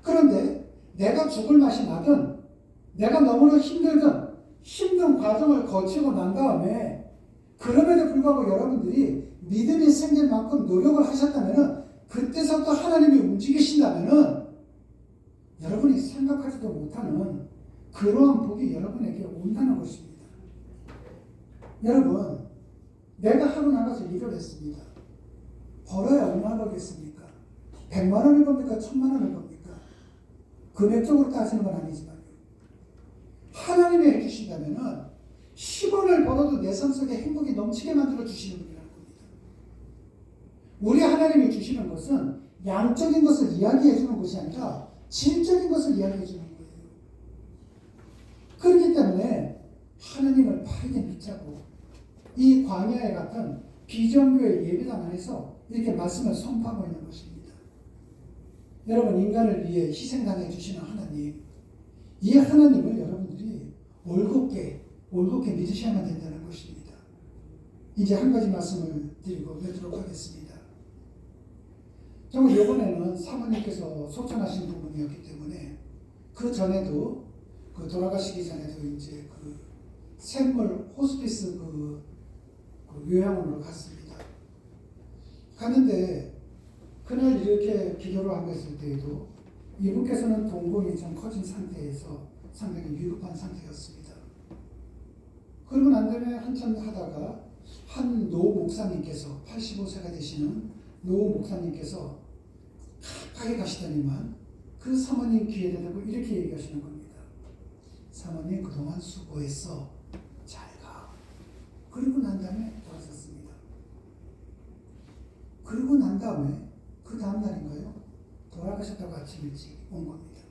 그런데 내가 죽을 맛이 나든 내가 너무나 힘들든 힘든 과정을 거치고 난 다음에 그럼에도 불구하고 여러분들이 믿음이 생길 만큼 노력을 하셨다면 그때서부터 하나님이 움직이신다면 여러분이 생각하지도 못하는 그러한 복이 여러분에게 온다는 것입니다. 여러분 내가 하루 나가서 일을 했습니다. 벌어야 얼마 벌겠습니까? 100만 원을 법니까? 1000만 원을 법니까? 금액적으로 따지는 건 아니지만요. 하나님이 해주신다면 10원을 벌어도 내 삶 속에 행복이 넘치게 만들어 주시는 분이라는 겁니다. 우리 하나님이 주시는 것은 양적인 것을 이야기해 주는 것이 아니라 질적인 것을 이야기해 주는 거예요. 그렇기 때문에 하나님을 바르게 믿자고 이 광야에 같은 비정교의 예배당 안에서 이렇게 말씀을 선포하고 있는 것입니다. 여러분 인간을 위해 희생당해 주시는 하나님, 이 하나님을 여러분들이 올곧게 믿으셔야만 된다는 것입니다. 이제 한 가지 말씀을 드리고 맺도록 하겠습니다. 정말 이번에는 사모님께서 소천하신 부분이었기 때문에 그 전에도 그 돌아가시기 전에도 이제 그 샘물 호스피스 그 요양원으로 갔습니다. 갔는데 그날 이렇게 기도를 하고 있을 때에도 이분께서는 동공이 좀 커진 상태에서 상당히 위급한 상태였습니다. 그러고 난 다음에 한참 하다가 한 노 목사님께서 85세가 되시는 노 목사님께서 가까이 가시더니만 그 사모님 귀에 대고 이렇게 얘기하시는 겁니다. 사모님 그동안 수고했어. 잘 가. 그리고 난 다음에 돌아섰습니다. 그리고 난 다음에 그 다음 날인가요? 돌아가셨다고 아침 일찍 온 겁니다.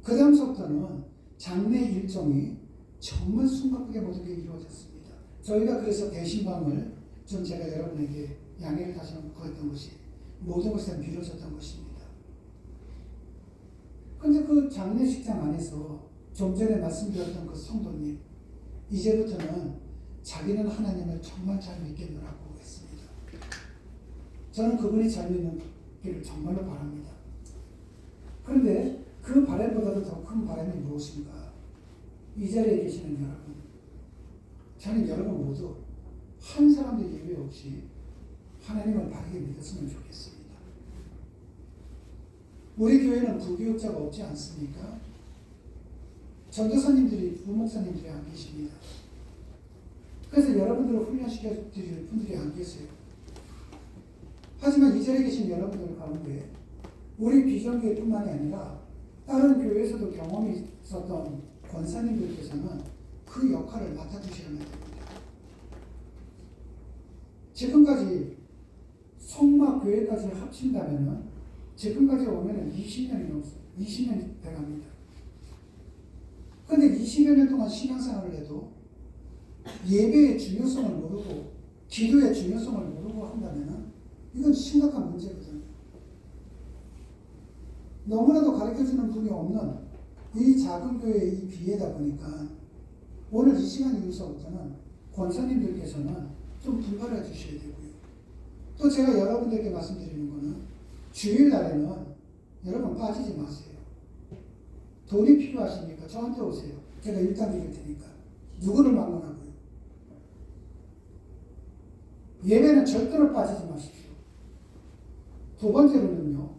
그 다음부터는 장례 일정이 정말 숨가쁘게 모든 게 이루어졌습니다. 저희가 그래서 대신방을 좀 제가 여러분에게 양해를 다시 한번 구했던 것이 모든 것에 미뤄졌던 것입니다. 그런데 그 장례식장 안에서 좀 전에 말씀드렸던 그 성도님, 이제부터는 자기는 하나님을 정말 잘 믿겠노라고 했습니다. 저는 그분이 잘 믿는 길을 정말로 바랍니다. 그런데 그 바람보다도 더 큰 바람이 무엇인가? 이 자리에 계시는 여러분, 저는 여러분 모두 한 사람도 예외 없이 하나님을 바르게 믿었으면 좋겠습니다. 우리 교회는 부교육자가 없지 않습니까? 전도사님들이, 부목사님들이 안 계십니다. 그래서 여러분들을 훈련시켜 드릴 분들이 안 계세요. 하지만 이 자리에 계신 여러분들 가운데 우리 비전교회뿐만이 아니라 다른 교회에서도 경험이 있었던 권사님들께서는 그 역할을 맡아주셔야 됩니다. 지금까지 성막교회까지 합친다면 지금까지 오면 20년이 넘었어요. 20년이 돼갑니다. 그런데 20여 년 동안 신앙생활을 해도 예배의 중요성을 모르고 기도의 중요성을 모르고 한다면 이건 심각한 문제거든요. 너무나도 가르쳐주는 분이 없는 이 작은 교회의 이 비애다 보니까 오늘 이 시간 이후서부터는 권사님들께서는 좀 분발해 주셔야 되고요. 또 제가 여러분들께 말씀드리는 거는 주일날에는 여러분 빠지지 마세요. 돈이 필요하십니까? 저한테 오세요. 제가 일당 드릴 테니까. 누구를 막론하고요. 예배는 절대로 빠지지 마십시오. 두 번째로는요,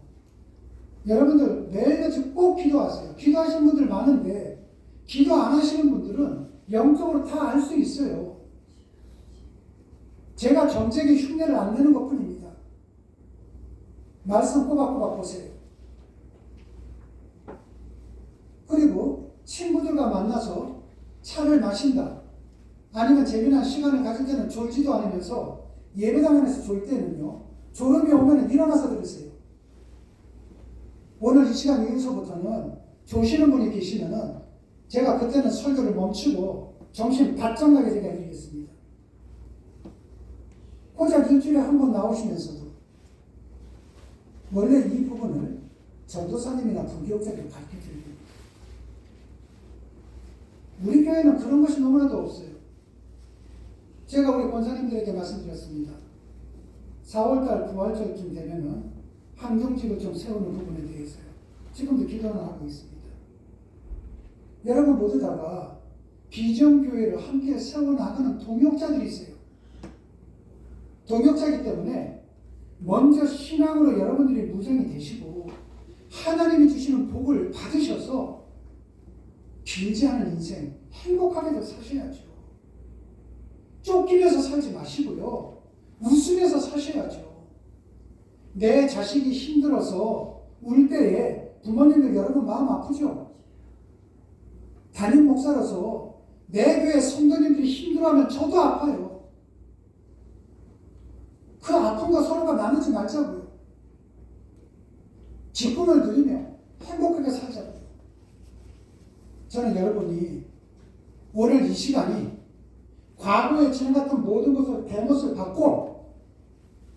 여러분들 매일같이 꼭 기도하세요. 기도하시는 분들 많은데 기도 안 하시는 분들은 영적으로 다 알 수 있어요. 제가 정책에 흉내를 안 내는 것 뿐입니다. 말씀 꼬박꼬박 보세요. 그리고 친구들과 만나서 차를 마신다. 아니면 재미난 시간을 가질 때는 졸지도 않으면서 예배당 안에서 졸 때는요, 졸음이 오면 일어나서 들으세요. 오늘 이 시간 이후서부터는 조시는 분이 계시면은 제가 그때는 설교를 멈추고 정신 바짝 나게 제가 해드리겠습니다. 고작 일주일에 한 번 나오시면서도 원래 이 부분을 전도사님이나 부교육자에게 가르쳐드립니다. 우리 교회는 그런 것이 너무나도 없어요. 제가 우리 권사님들에게 말씀드렸습니다. 4월달, 9월달쯤 되면은 환경지를 좀 세우는 부분에 대해서요. 지금도 기도는 하고 있습니다. 여러분 모두 다가 비전교회를 함께 세워나가는 동역자들이 있어요. 동역자이기 때문에 먼저 신앙으로 여러분들이 무장이 되시고 하나님이 주시는 복을 받으셔서 길지 않은 인생 행복하게 사셔야죠. 쫓기면서 살지 마시고요. 웃으면서 사셔야죠. 내 자식이 힘들어서 울 때에 부모님들 여러분 마음 아프죠? 담임 목사로서 내 교회 성도님들이 힘들어하면 저도 아파요. 그 아픈 거 서로가 나누지 말자고요. 기쁨을 누리며 행복하게 살자고요. 저는 여러분이 오늘 이 시간이 과거에 지나갔던 모든 것을 대못을 받고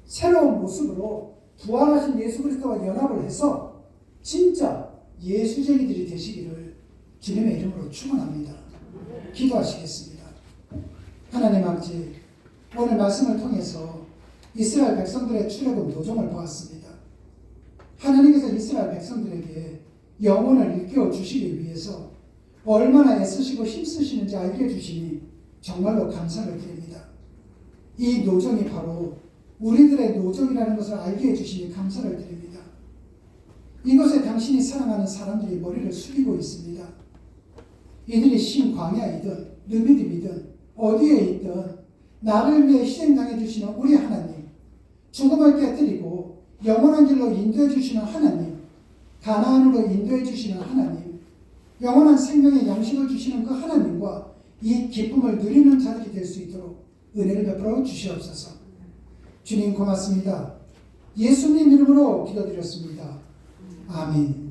새로운 모습으로 부활하신 예수 그리스도와 연합을 해서 진짜 예수쟁이들이 되시기를 주님의 이름으로 축원합니다. 기도하시겠습니다. 하나님 아버지, 오늘 말씀을 통해서 이스라엘 백성들의 출애굽 노정을 보았습니다. 하나님께서 이스라엘 백성들에게 영혼을 일깨워 주시기 위해서 얼마나 애쓰시고 힘쓰시는지 알게 해주시니 정말로 감사를 드립니다. 이 노정이 바로 우리들의 노정이라는 것을 알게 해주시니 감사를 드립니다. 이것에 당신이 사랑하는 사람들이 머리를 숙이고 있습니다. 이들이 신광야이든 느비dim이든 어디에 있든 나를 위해 희생당해 주시는 우리 하나님, 죽음을 깨뜨리고 영원한 길로 인도해 주시는 하나님, 가나안으로 인도해 주시는 하나님, 영원한 생명의 양식을 주시는 그 하나님과 이 기쁨을 누리는 자들이 될 수 있도록 은혜를 베풀어 주시옵소서. 주님 고맙습니다. 예수님 이름으로 기도드렸습니다. 아멘.